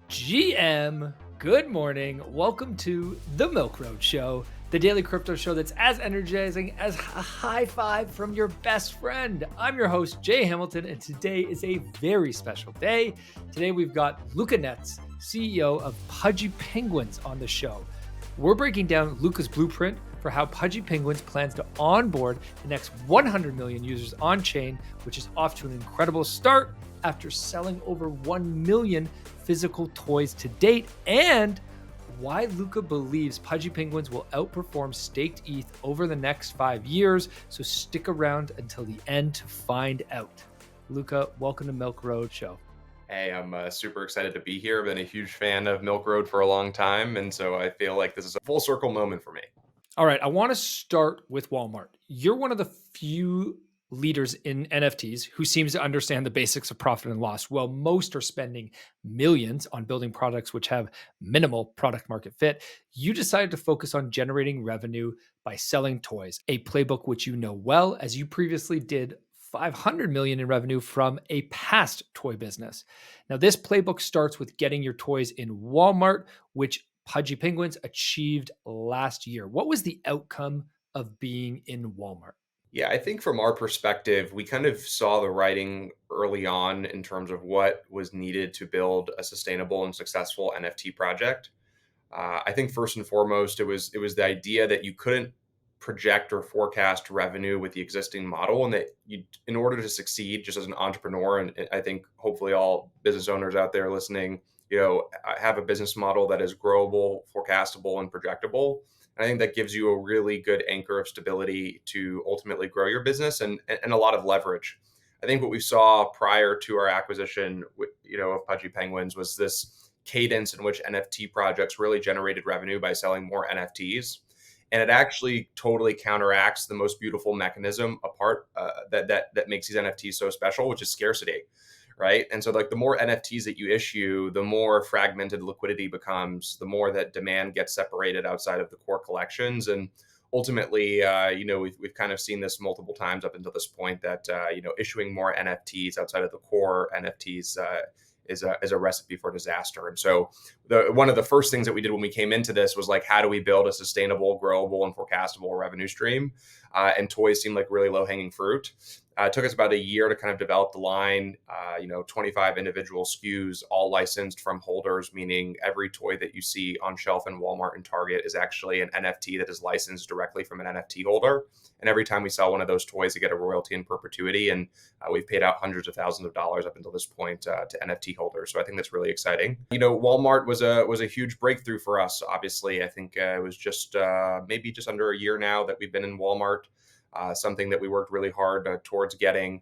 GM, good morning. Welcome to the Milk Road Show, the daily crypto show that's as energizing as a high five from your best friend. I'm your host, Jay Hamilton, and today is a very special day. Today we've got Luca Netz, CEO of Pudgy Penguins, on the show. We're breaking down Luca's blueprint for how Pudgy Penguins plans to onboard the next 100 million users on chain, which is off to an incredible start after selling over 1 million physical toys to date, and why Luca believes Pudgy Penguins will outperform staked ETH over the next 5 years. So stick around until the end to find out. Luca, welcome to Milk Road Show. Hey, I'm super excited to be here. I've been a huge fan of Milk Road for a long time, and so I feel like this is a full circle moment for me. All right, I want to start with Walmart. You're one of the few leaders in NFTs who seems to understand the basics of profit and loss. While most are spending millions on building products which have minimal product market fit, you decided to focus on generating revenue by selling toys, a playbook which you know well, as you previously did 500 million in revenue from a past toy business. Now, this playbook starts with getting your toys in Walmart, which Pudgy Penguins achieved last year. What was the outcome of being in Walmart? Yeah, I think from our perspective, we kind of saw the writing early on in terms of what was needed to build a sustainable and successful NFT project. I think first and foremost, it was the idea that you couldn't project or forecast revenue with the existing model, and that you, in order to succeed, just as an entrepreneur, and I think hopefully all business owners out there listening, have a business model that is growable, forecastable, and projectable. And I think that gives you a really good anchor of stability to ultimately grow your business and a lot of leverage. I think what we saw prior to our acquisition, of Pudgy Penguins was this cadence in which NFT projects really generated revenue by selling more NFTs, and it actually totally counteracts the most beautiful mechanism apart that makes these NFTs so special, which is scarcity, right? And so, like, the more NFTs that you issue, the more fragmented liquidity becomes, the more that demand gets separated outside of the core collections, and ultimately, we've kind of seen this multiple times up until this point that issuing more NFTs outside of the core NFTs is a recipe for disaster. And so one of the first things that we did when we came into this was like, how do we build a sustainable, growable, and forecastable revenue stream? And toys seemed like really low hanging fruit. It took us about a year to kind of develop the line, 25 individual SKUs, all licensed from holders, meaning every toy that you see on shelf in Walmart and Target is actually an NFT that is licensed directly from an NFT holder. And every time we sell one of those toys, you get a royalty in perpetuity. And we've paid out hundreds of thousands of dollars up until this point to NFT holders. So I think that's really exciting. Walmart was a huge breakthrough for us. Obviously, I think it was just maybe just under a year now that we've been in Walmart. Something that we worked really hard towards getting.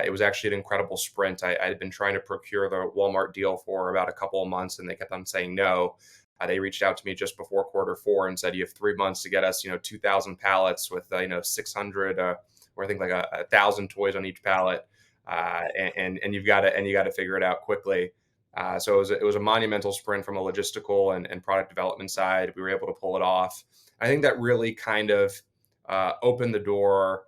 It was actually an incredible sprint. I had been trying to procure the Walmart deal for about a couple of months, and they kept on saying no. They reached out to me just before quarter 4 and said, "You have 3 months to get us, 2,000 pallets with 600, or I think like 1,000 toys on each pallet, and you got to figure it out quickly." So it was a monumental sprint from a logistical and product development side. We were able to pull it off. I think that really kind of opened the door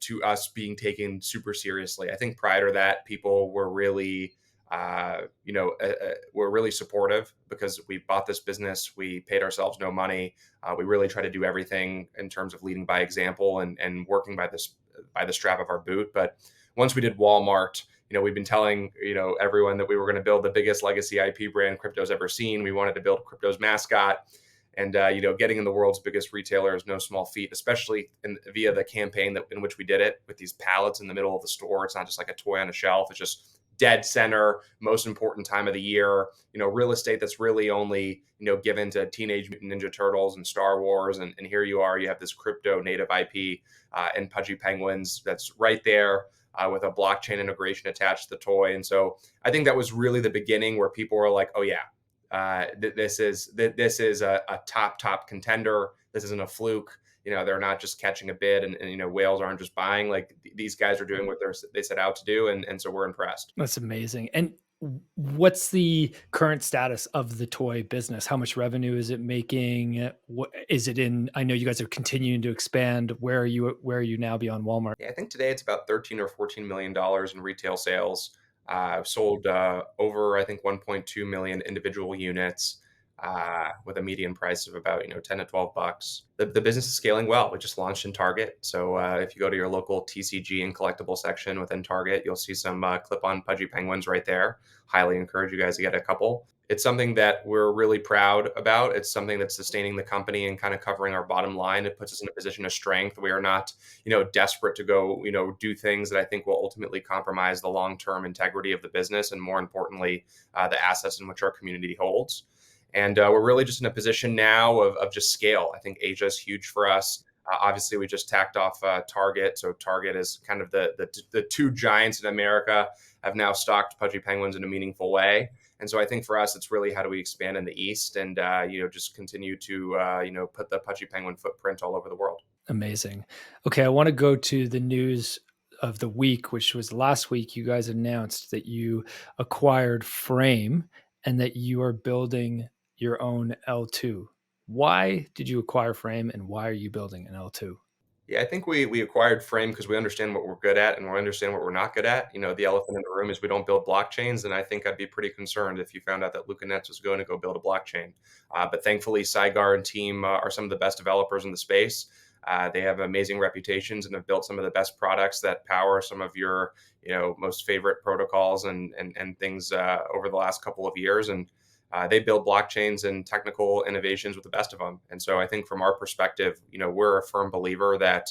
to us being taken super seriously. I think prior to that, people were really, were really supportive because we bought this business. We paid ourselves no money. We really try to do everything in terms of leading by example and working by the strap of our boot. But once we did Walmart, we've been telling, everyone that we were going to build the biggest legacy IP brand crypto's ever seen. We wanted to build crypto's mascot. And, getting in the world's biggest retailer is no small feat, especially via the campaign in which we did it with these pallets in the middle of the store. It's not just like a toy on a shelf. It's just dead center, most important time of the year, real estate that's really only, given to Teenage Mutant Ninja Turtles and Star Wars. And here you are, you have this crypto native IP and Pudgy Penguins that's right there. With a blockchain integration attached to the toy. And so I think that was really the beginning where people were like, oh yeah, this is a top contender. This isn't a fluke. They're not just catching a bid, and whales aren't just buying. Like, these guys are doing what they set out to do, and so we're impressed. That's amazing. And what's the current status of the toy business? How much revenue is it making? What is it in? I know you guys are continuing to expand. Where are you now beyond Walmart? Yeah, I think today it's about $13 or $14 million in retail sales. Sold over, I think, 1.2 million individual units with a median price of about 10 to 12 bucks. The business is scaling well. We just launched in Target, so if you go to your local TCG and collectible section within Target, you'll see some clip-on Pudgy Penguins right there. Highly encourage you guys to get a couple. It's something that we're really proud about. It's something that's sustaining the company and kind of covering our bottom line. It puts us in a position of strength. We are not, desperate to go, do things that I think will ultimately compromise the long-term integrity of the business and, more importantly, the assets in which our community holds. And we're really just in a position now of just scale. I think Asia is huge for us. Obviously, we just tacked off Target. So Target is kind of the two giants in America have now stocked Pudgy Penguins in a meaningful way. And so I think for us, it's really how do we expand in the East and, just continue to, put the Pudgy Penguin footprint all over the world. Amazing. Okay, I want to go to the news of the week, which was last week. You guys announced that you acquired Frame and that you are building your own L2. Why did you acquire Frame and why are you building an L2? Yeah, I think we acquired Frame because we understand what we're good at and we understand what we're not good at. The elephant in the room is we don't build blockchains, and I think I'd be pretty concerned if you found out that Luca Netz was going to go build a blockchain. But thankfully, Saigar and team are some of the best developers in the space. They have amazing reputations and have built some of the best products that power some of your most favorite protocols and things over the last couple of years. And they build blockchains and technical innovations with the best of them. And so I think from our perspective, we're a firm believer that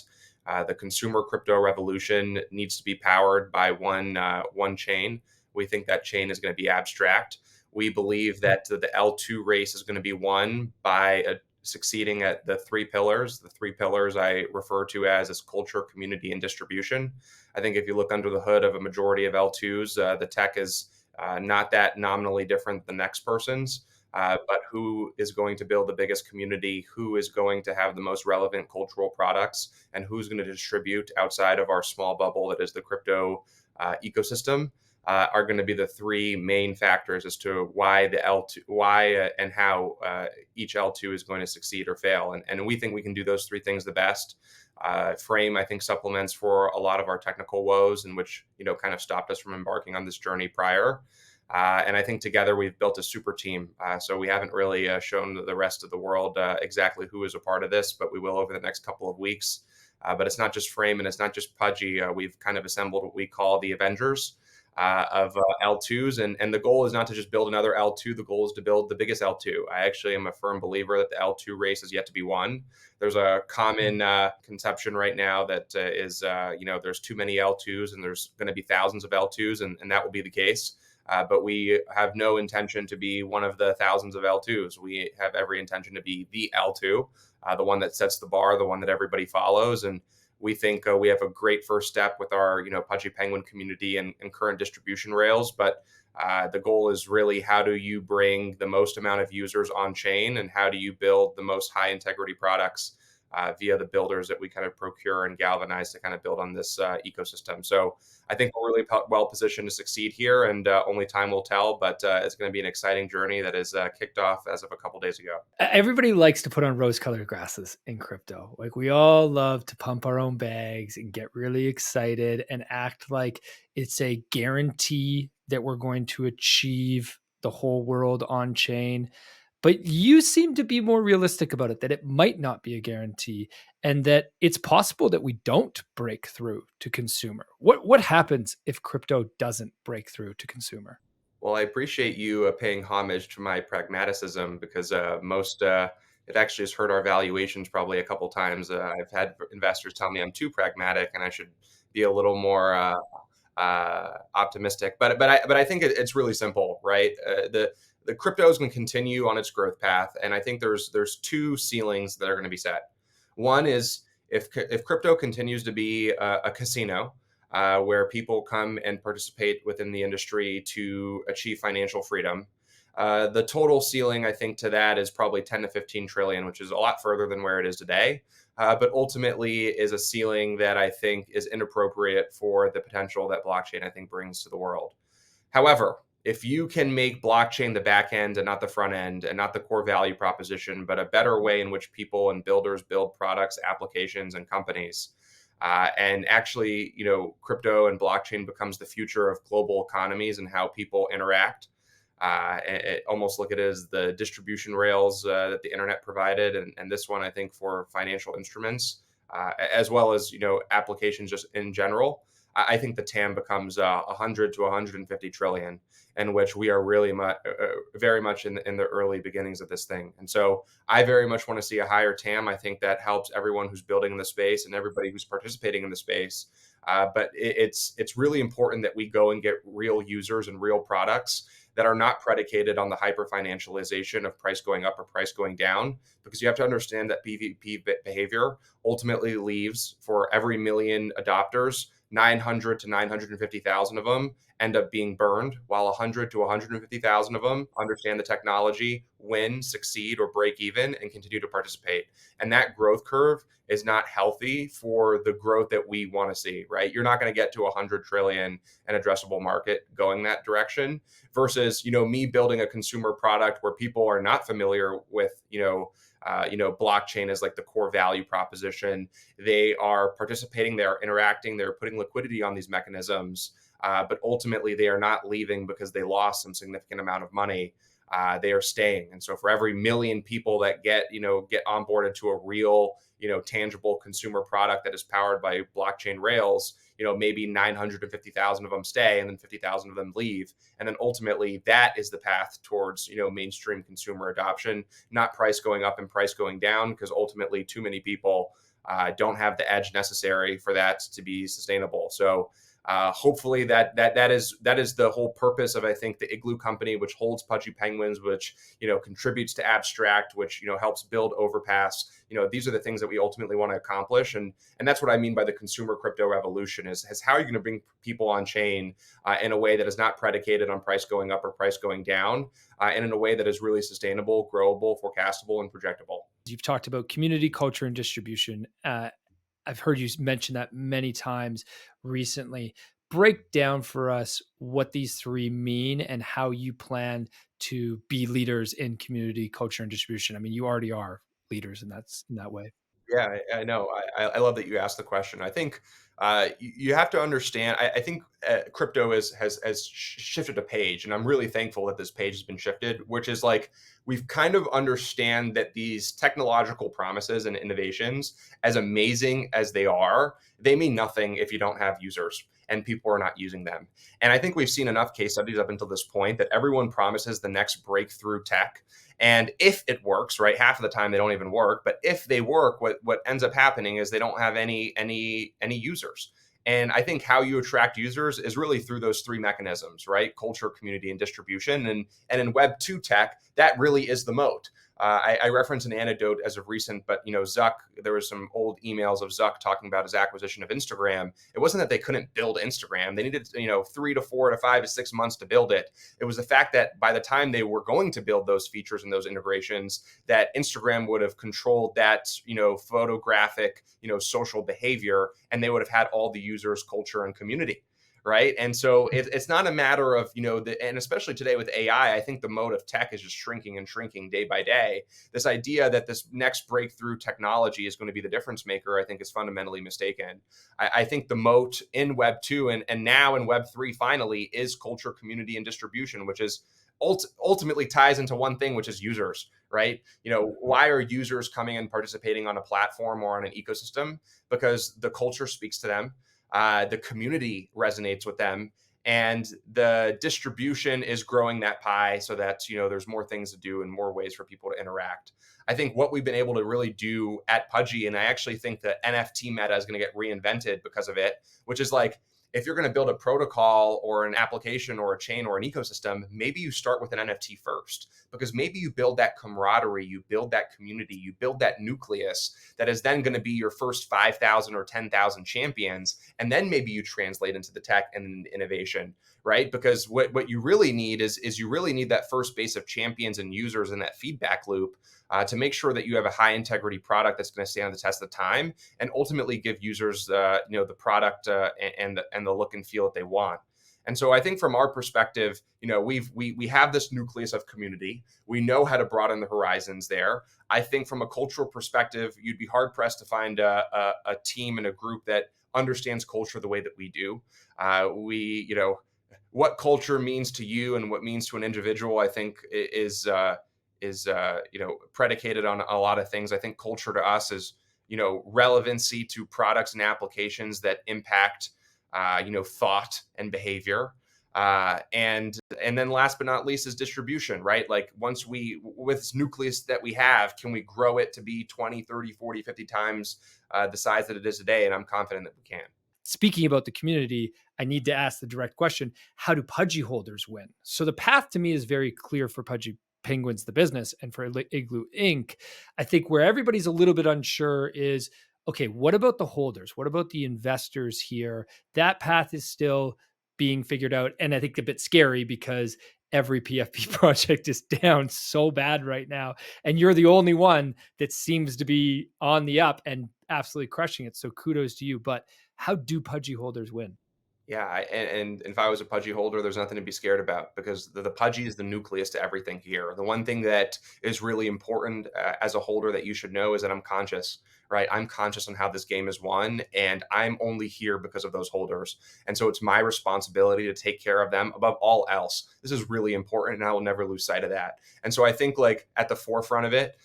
the consumer crypto revolution needs to be powered by one chain. We think that chain is going to be abstract. We believe that the L2 race is going to be won by succeeding at the three pillars. The three pillars I refer to as culture, community, and distribution. I think if you look under the hood of a majority of L2s, the tech is not that nominally different than the next person's, but who is going to build the biggest community, who is going to have the most relevant cultural products, and who's going to distribute outside of our small bubble that is the crypto ecosystem, are going to be the three main factors as to why the L2, why and how each L2 is going to succeed or fail. And we think we can do those three things the best. Frame, I think, supplements for a lot of our technical woes, and which kind of stopped us from embarking on this journey prior. And I think together we've built a super team. So we haven't really shown the rest of the world exactly who is a part of this, but we will over the next couple of weeks. But it's not just Frame and it's not just Pudgy. We've kind of assembled what we call the Avengers of L2s. And the goal is not to just build another L2. The goal is to build the biggest L2. I actually am a firm believer that the L2 race is yet to be won. There's a common conception right now that is, there's too many L2s and there's going to be thousands of L2s, and that will be the case. But we have no intention to be one of the thousands of L2s. We have every intention to be the L2, the one that sets the bar, the one that everybody follows. And we think we have a great first step with our, Pudgy Penguin community and current distribution rails. But the goal is really how do you bring the most amount of users on chain, and how do you build the most high integrity products via the builders that we kind of procure and galvanize to kind of build on this ecosystem. So I think we're really well positioned to succeed here, and only time will tell, but it's going to be an exciting journey that is kicked off as of a couple days ago. Everybody likes to put on rose-colored glasses in crypto. Like, we all love to pump our own bags and get really excited and act like it's a guarantee that we're going to achieve the whole world on chain. But you seem to be more realistic about it, that it might not be a guarantee and that it's possible that we don't break through to consumer. What happens if crypto doesn't break through to consumer? Well, I appreciate you paying homage to my pragmaticism, because it actually has hurt our valuations probably a couple times. I've had investors tell me I'm too pragmatic and I should be a little more optimistic. But I think it's really simple, right? The crypto is going to continue on its growth path, and I think there's two ceilings that are going to be set. One is if crypto continues to be a casino where people come and participate within the industry to achieve financial freedom. The total ceiling, I think, to that is probably 10 to 15 trillion, which is a lot further than where it is today, but ultimately is a ceiling that I think is inappropriate for the potential that blockchain, I think, brings to the world. However, if you can make blockchain the back end and not the front end, and not the core value proposition, but a better way in which people and builders build products, applications, and companies, And actually, crypto and blockchain becomes the future of global economies and how people interact. Almost look at it as the distribution rails that the internet provided, and this one I think for financial instruments, as well as applications just in general. I think the TAM becomes 100 to 150 trillion, in which we are really very much in the early beginnings of this thing. And so I very much want to see a higher TAM. I think that helps everyone who's building in the space and everybody who's participating in the space. But it's really important that we go and get real users and real products that are not predicated on the hyper financialization of price going up or price going down, because you have to understand that PvP behavior ultimately leaves for every million adopters, 900 to 950,000 of them end up being burned, while 100 to 150,000 of them understand the technology, win, succeed, or break even, and continue to participate. And that growth curve is not healthy for the growth that we want to see, right? You're not going to get to 100 trillion an addressable market going that direction versus, me building a consumer product where people are not familiar with, blockchain as like the core value proposition. They are participating, they're interacting, they're putting liquidity on these mechanisms, but ultimately they are not leaving because they lost some significant amount of money. They are staying. And so for every million people that get onboarded to a real, tangible consumer product that is powered by blockchain rails, maybe 950,000 of them stay and then 50,000 of them leave. And then ultimately that is the path towards, mainstream consumer adoption, not price going up and price going down, because ultimately too many people don't have the edge necessary for that to be sustainable. So hopefully that is the whole purpose of, I think, the Igloo company, which holds Pudgy Penguins, which contributes to Abstract, which helps build Overpass. These are the things that we ultimately want to accomplish, and that's what I mean by the consumer crypto revolution is how are you going to bring people on chain in a way that is not predicated on price going up or price going down, and in a way that is really sustainable, growable, forecastable, and projectable. You've talked about community, culture, and distribution. I've heard you mention that many times recently. Break down for us what these three mean and how you plan to be leaders in community, culture, and distribution. I mean, you already are leaders, and that's in that way. Yeah, I know. I love that you asked the question. I think you have to understand. I think crypto has shifted a page, and I'm really thankful that this page has been shifted. Which is like we've kind of understand that these technological promises and innovations, as amazing as they mean nothing if you don't have users and people are not using them. And I think we've seen enough case studies up until this point that everyone promises the next breakthrough tech. And if it works, right, half of the time they don't even work. But if they work, what ends up happening is they don't have any users. And I think how you attract users is really through those three mechanisms, right? Culture, community, and distribution. And in Web 2 tech, that really is the moat. I reference an anecdote as of recent, but Zuck, there was some old emails of Zuck talking about his acquisition of Instagram. It wasn't that they couldn't build Instagram; they needed 3 to 4 to 5 to 6 months to build it. It was the fact that by the time they were going to build those features and those integrations, that Instagram would have controlled that photographic social behavior, and they would have had all the users, culture, and community. Right. And so it's not a matter of, and especially today with AI, I think the mode of tech is just shrinking and shrinking day by day. This idea that this next breakthrough technology is going to be the difference maker, I think is fundamentally mistaken. I think the moat in Web 2 and now in Web 3 finally is culture, community, and distribution, which is ultimately ties into one thing, which is users. Right. Why are users coming and participating on a platform or on an ecosystem? Because the culture speaks to them. The community resonates with them, and the distribution is growing that pie so that there's more things to do and more ways for people to interact. I think what we've been able to really do at Pudgy, and I actually think the NFT meta is going to get reinvented because of it, which is like, if you're going to build a protocol or an application or a chain or an ecosystem, maybe you start with an NFT first, because maybe you build that camaraderie, you build that community, you build that nucleus that is then going to be your first 5,000 or 10,000 champions. And then maybe you translate into the tech and innovation, right? Because what you really need is you really need that first base of champions and users in that feedback loop to make sure that you have a high integrity product that's going to stand the test of time and ultimately give users, the product and the look and feel that they want. And so I think from our perspective, we have this nucleus of community. We know how to broaden the horizons there. I think from a cultural perspective, you'd be hard pressed to find a team and a group that understands culture the way that we do. What culture means to you and what means to an individual, I think is predicated on a lot of things. I think culture to us is relevancy to products and applications that impact thought and behavior. And then last but not least is distribution, right? Like once with this nucleus that we have, can we grow it to be 20, 30, 40, 50 times the size that it is today? And I'm confident that we can. Speaking about the community, I need to ask the direct question: how do Pudgy holders win? So the path to me is very clear for Pudgy Penguins, the business, and for Igloo Inc. I think where everybody's a little bit unsure is, okay, what about the holders? What about the investors here? That path is still being figured out. And I think a bit scary because every PFP project is down so bad right now. And you're the only one that seems to be on the up and absolutely crushing it. So kudos to you. But how do Pudgy holders win? Yeah, and if I was a Pudgy holder, there's nothing to be scared about because the Pudgy is the nucleus to everything here. The one thing that is really important as a holder that you should know is that I'm conscious, right? I'm conscious on how this game is won, and I'm only here because of those holders. And so it's my responsibility to take care of them above all else. This is really important, and I will never lose sight of that. And so I think like at the forefront of it,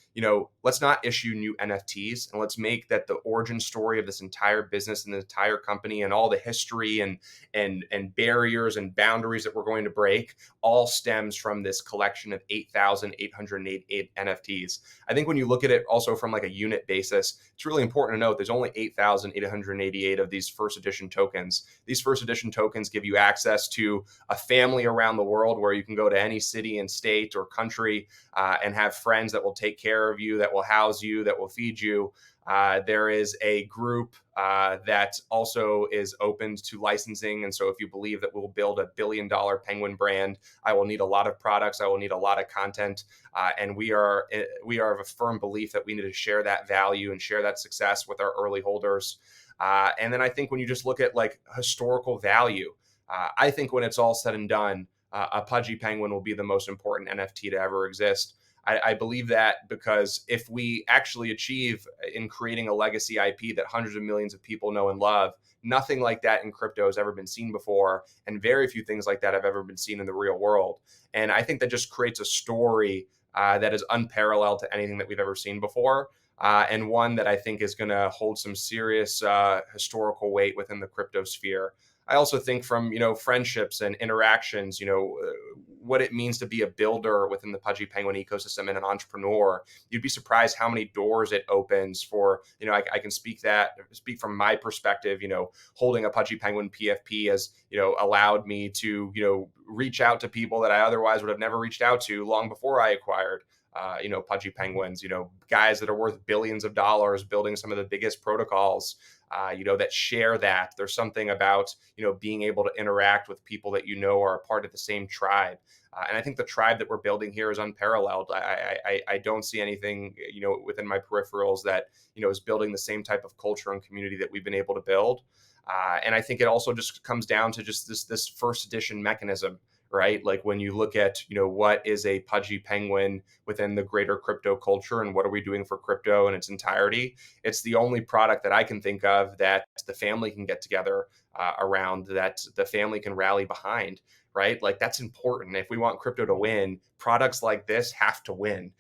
let's not issue new NFTs, and let's make that the origin story of this entire business and the entire company and all the history and barriers and boundaries that we're going to break all stems from this collection of 8,888 NFTs. I think when you look at it also from like a unit basis, it's really important to note there's only 8,888 of these first edition tokens. These first edition tokens give you access to a family around the world where you can go to any city and state or country and have friends that will take care of you, that will house you, that will feed you. There is a group that also is open to licensing. And so if you believe that we'll build $1 billion penguin brand, I will need a lot of products. I will need a lot of content. And we are of a firm belief that we need to share that value and share that success with our early holders. And then I think when you just look at like historical value, I think when it's all said and done, a Pudgy Penguin will be the most important NFT to ever exist. I believe that because if we actually achieve in creating a legacy IP that hundreds of millions of people know and love, nothing like that in crypto has ever been seen before. And very few things like that have ever been seen in the real world. And I think that just creates a story that is unparalleled to anything that we've ever seen before. And one that I think is going to hold some serious historical weight within the crypto sphere. I also think from, friendships and interactions, what it means to be a builder within the Pudgy Penguin ecosystem and an entrepreneur. You'd be surprised how many doors it opens for, I can speak from my perspective, holding a Pudgy Penguin PFP has, allowed me to, reach out to people that I otherwise would have never reached out to long before I acquired Pudgy Penguins, guys that are worth billions of dollars building some of the biggest protocols, that share that. There's something about, being able to interact with people that are a part of the same tribe. And I think the tribe that we're building here is unparalleled. I don't see anything, within my peripherals that, is building the same type of culture and community that we've been able to build. And I think it also just comes down to just this first edition mechanism, right? Like when you look at, what is a Pudgy Penguin within the greater crypto culture and what are we doing for crypto in its entirety? It's the only product that I can think of that the family can get together around, that the family can rally behind, right? Like that's important. If we want crypto to win, products like this have to win,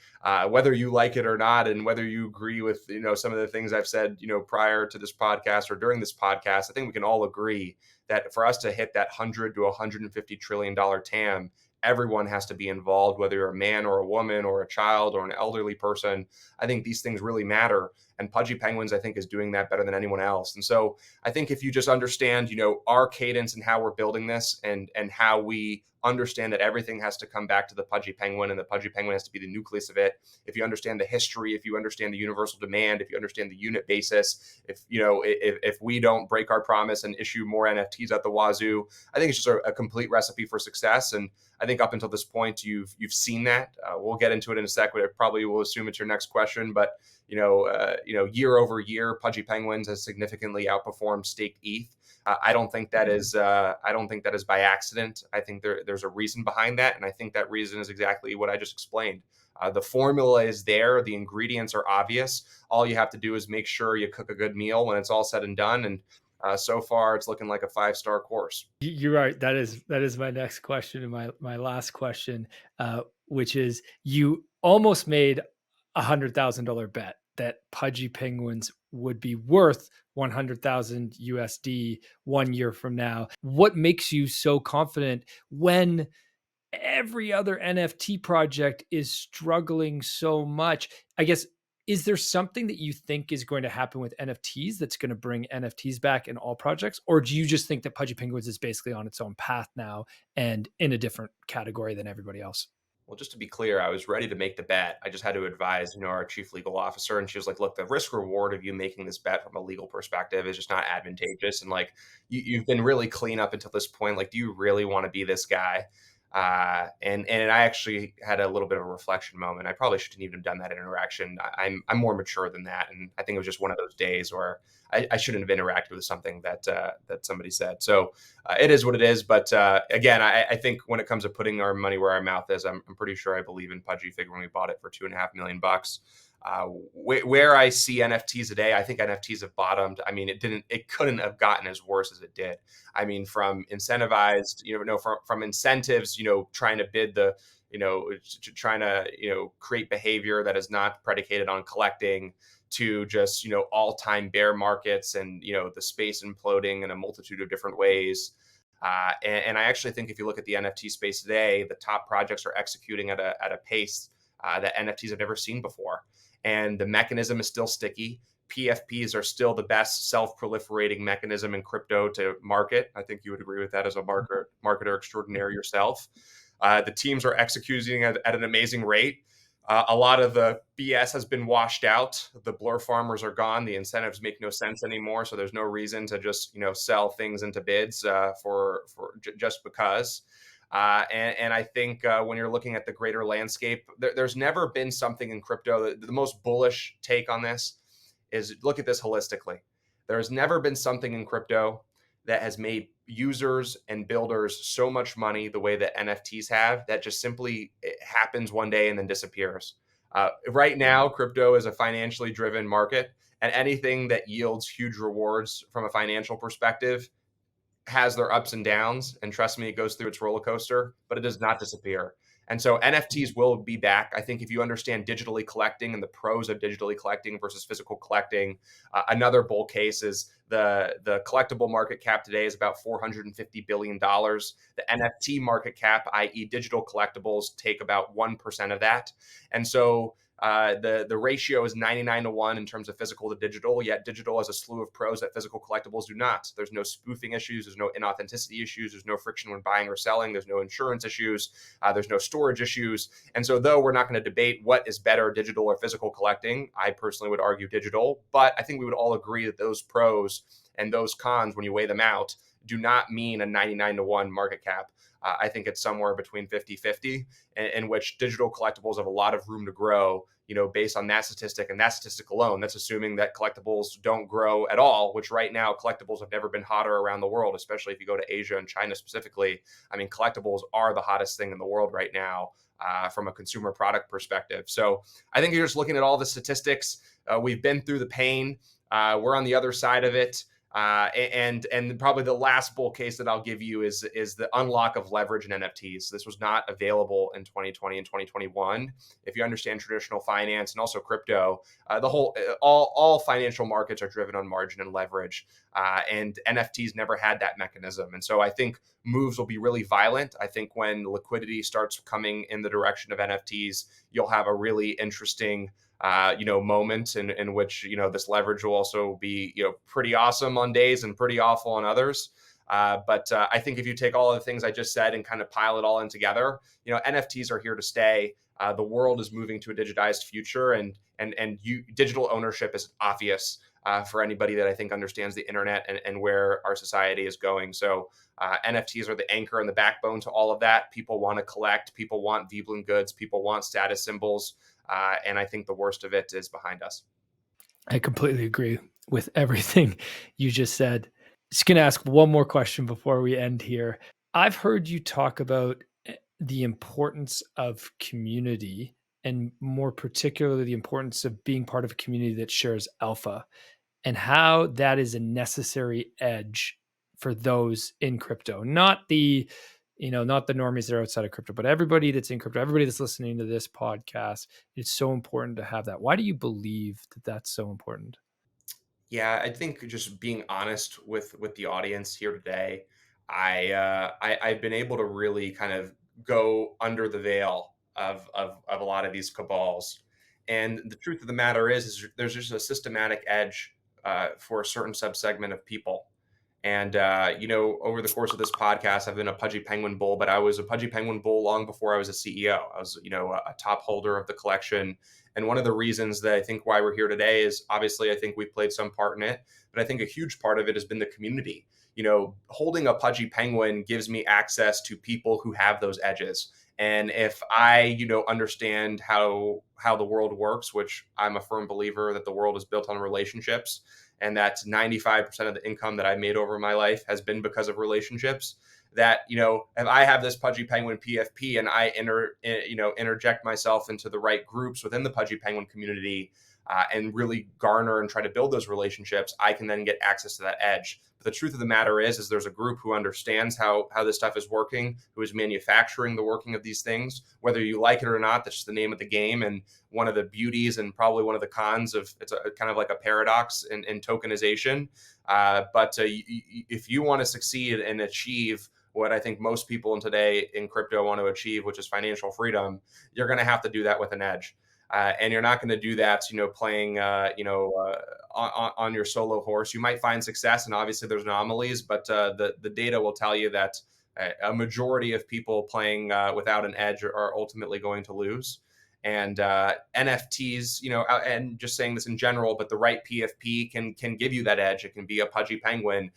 whether you like it or not. And whether you agree with, some of the things I've said, prior to this podcast or during this podcast, I think we can all agree that for us to hit that $100 to $150 trillion TAM, everyone has to be involved, whether you're a man or a woman or a child or an elderly person. I think these things really matter. And Pudgy Penguins, I think, is doing that better than anyone else. And so I think if you just understand, our cadence and how we're building this and how we understand that everything has to come back to the Pudgy Penguin and the Pudgy Penguin has to be the nucleus of it. If you understand the history, if you understand the universal demand, if you understand the unit basis, if we don't break our promise and issue more NFTs at the wazoo, I think it's just a complete recipe for success. And I think up until this point, you've seen that. We'll get into it in a sec, but I probably will assume it's your next question. But year over year, Pudgy Penguins has significantly outperformed staked ETH. I don't think that is I don't think that is by accident. I think there's a reason behind that, and I think that reason is exactly what I just explained. The formula is there. The ingredients are obvious. All you have to do is make sure you cook a good meal when it's all said and done. And so far, it's looking like a 5-star course. You're right. That is my next question and my last question, which is you almost made $100,000 bet that Pudgy Penguins would be worth 100,000 USD 1 year from now. What makes you so confident when every other NFT project is struggling so much? I guess, is there something that you think is going to happen with NFTs that's going to bring NFTs back in all projects? Or do you just think that Pudgy Penguins is basically on its own path now and in a different category than everybody else? Well, just to be clear, I was ready to make the bet. I just had to advise, our chief legal officer, and she was like, "Look, the risk reward of you making this bet from a legal perspective is just not advantageous. And like, you've been really clean up until this point. Like, do you really want to be this guy?" And I actually had a little bit of a reflection moment. I probably shouldn't even have done that interaction. I'm more mature than that, and I think it was just one of those days where I shouldn't have interacted with something that somebody said. So it is what it is. But again, I think when it comes to putting our money where our mouth is, I'm pretty sure I believe in Pudgy Fig when we bought it for $2.5 million. Where I see NFTs today, I think NFTs have bottomed. I mean, it couldn't have gotten as worse as it did. I mean, from incentivized, from incentives, trying to bid the, trying to, create behavior that is not predicated on collecting, to just, all-time bear markets and, the space imploding in a multitude of different ways. And I actually think if you look at the NFT space today, the top projects are executing at a pace that NFTs have never seen before. And the mechanism is still sticky. PFPs are still the best self-proliferating mechanism in crypto to market. I think you would agree with that as a marketer extraordinaire yourself. The teams are executing at an amazing rate. A lot of the BS has been washed out. The blur farmers are gone. The incentives make no sense anymore. So there's no reason to just sell things into bids just because. And I think when you're looking at the greater landscape, there's never been something in crypto. The most bullish take on this is look at this holistically. There's never been something in crypto that has made users and builders so much money the way that NFTs have, that just simply it happens one day and then disappears. Right now, crypto is a financially driven market, and anything that yields huge rewards from a financial perspective has their ups and downs, and trust me, it goes through its roller coaster, but it does not disappear. And so NFTs will be back. I think if you understand digitally collecting and the pros of digitally collecting versus physical collecting, another bull case is the collectible market cap today is about $450 billion. The NFT market cap, i.e. digital collectibles, take about 1% of that. And so the ratio is 99-1 in terms of physical to digital, yet digital has a slew of pros that physical collectibles do not. There's no spoofing issues. There's no inauthenticity issues. There's no friction when buying or selling. There's no insurance issues. There's no storage issues. And so though we're not going to debate what is better, digital or physical collecting, I personally would argue digital, but I think we would all agree that those pros and those cons, when you weigh them out, do not mean a 99-1 market cap. I think it's somewhere between 50-50, in which digital collectibles have a lot of room to grow, based on that statistic and that statistic alone. That's assuming that collectibles don't grow at all, which right now collectibles have never been hotter around the world, especially if you go to Asia and China specifically. I mean, collectibles are the hottest thing in the world right now from a consumer product perspective. So I think you're just looking at all the statistics. We've been through the pain. We're on the other side of it. And probably the last bull case that I'll give you is the unlock of leverage in NFTs. This was not available in 2020 and 2021. If you understand traditional finance and also crypto, all financial markets are driven on margin and leverage, and NFTs never had that mechanism. And so I think moves will be really violent. I think when liquidity starts coming in the direction of NFTs, you'll have a really interesting moment in which, this leverage will also be, pretty awesome on days and pretty awful on others. But I think if you take all of the things I just said and kind of pile it all in together, NFTs are here to stay. The world is moving to a digitized future, and digital ownership is obvious for anybody that I think understands the internet and where our society is going. So NFTs are the anchor and the backbone to all of that. People want to collect. People want Veblen goods. People want status symbols. And I think the worst of it is behind us. I completely agree with everything you just said. Just going to ask one more question before we end here. I've heard you talk about the importance of community, and more particularly the importance of being part of a community that shares alpha, and how that is a necessary edge for those in crypto. Not the normies that are outside of crypto, but everybody that's in crypto, everybody that's listening to this podcast. It's so important to have that. Why do you believe that that's so important? Yeah, I think just being honest with the audience here today, I've been able to really kind of go under the veil of a lot of these cabals, and the truth of the matter is there's just a systematic edge for a certain subsegment of people. And over the course of this podcast, I've been a Pudgy Penguin bull, but I was a Pudgy Penguin bull long before I was a CEO. I was, a top holder of the collection. And one of the reasons that I think why we're here today is obviously I think we've played some part in it, but I think a huge part of it has been the community. Holding a Pudgy Penguin gives me access to people who have those edges. And if I, understand how the world works, which I'm a firm believer that the world is built on relationships, and that's 95% of the income that I made over my life has been because of relationships. That, if I have this Pudgy Penguin PFP and I interject myself into the right groups within the Pudgy Penguin community and really garner and try to build those relationships, I can then get access to that edge. But the truth of the matter is there's a group who understands how this stuff is working, who is manufacturing the working of these things, whether you like it or not. That's just the name of the game. And one of the beauties and probably one of the cons of it's kind of like a paradox in tokenization. But if you want to succeed and achieve what I think most people today in crypto want to achieve, which is financial freedom, you're going to have to do that with an edge. And you're not going to do that, playing, on your solo horse. You might find success, and obviously there's anomalies, but the data will tell you that a majority of people playing without an edge are ultimately going to lose. And NFTs, and just saying this in general, but the right PFP can give you that edge. It can be a Pudgy Penguin,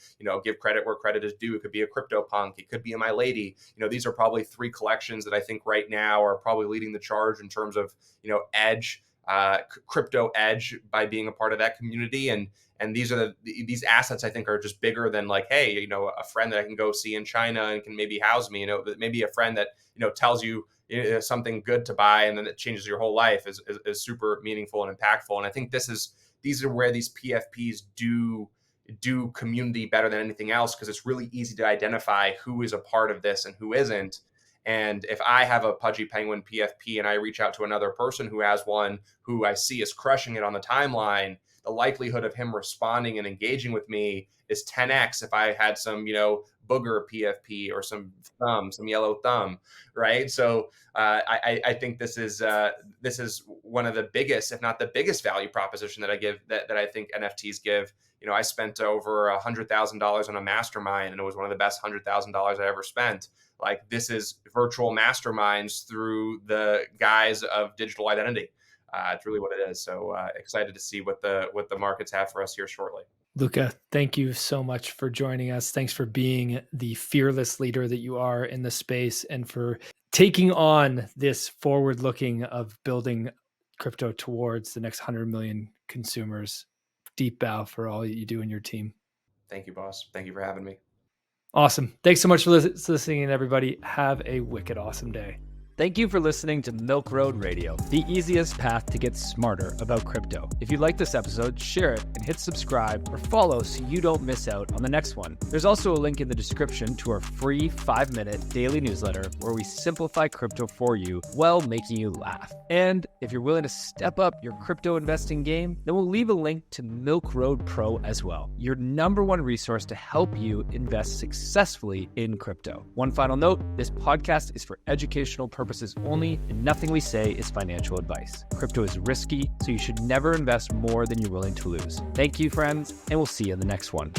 give credit where credit is due. It could be a CryptoPunk. It could be a My Lady. These are probably three collections that I think right now are probably leading the charge in terms of, edge, crypto edge by being a part of that community. And these assets I think are just bigger than like, hey, a friend that I can go see in China and can maybe house me, maybe a friend that, tells you something good to buy and then it changes your whole life is super meaningful and impactful. And I think these are where these PFPs do community better than anything else, because it's really easy to identify who is a part of this and who isn't. And if I have a Pudgy Penguin PFP and I reach out to another person who has one who I see is crushing it on the timeline, the likelihood of him responding and engaging with me is 10x if I had some, booger PFP or some yellow thumb, right? So I think this is one of the biggest, if not the biggest, value proposition that I give that I think NFTs give. I spent over $100,000 on a mastermind, and it was one of the best $100,000 I ever spent. Like, this is virtual masterminds through the guise of digital identity. It's really what it is. So excited to see what the markets have for us here shortly. Luca, thank you so much for joining us. Thanks for being the fearless leader that you are in the space, and for taking on this forward looking of building crypto towards the next 100 million consumers. Deep bow for all you do in your team. Thank you, boss. Thank you for having me. Awesome. Thanks so much for listening, everybody. Have a wicked awesome day. Thank you for listening to Milk Road Radio, the easiest path to get smarter about crypto. If you like this episode, share it and hit subscribe or follow so you don't miss out on the next one. There's also a link in the description to our free 5-minute daily newsletter where we simplify crypto for you while making you laugh. And if you're willing to step up your crypto investing game, then we'll leave a link to Milk Road Pro as well, your #1 resource to help you invest successfully in crypto. One final note, this podcast is for educational purposes only, and nothing we say is financial advice. Crypto is risky, so you should never invest more than you're willing to lose. Thank you, friends, and we'll see you in the next one.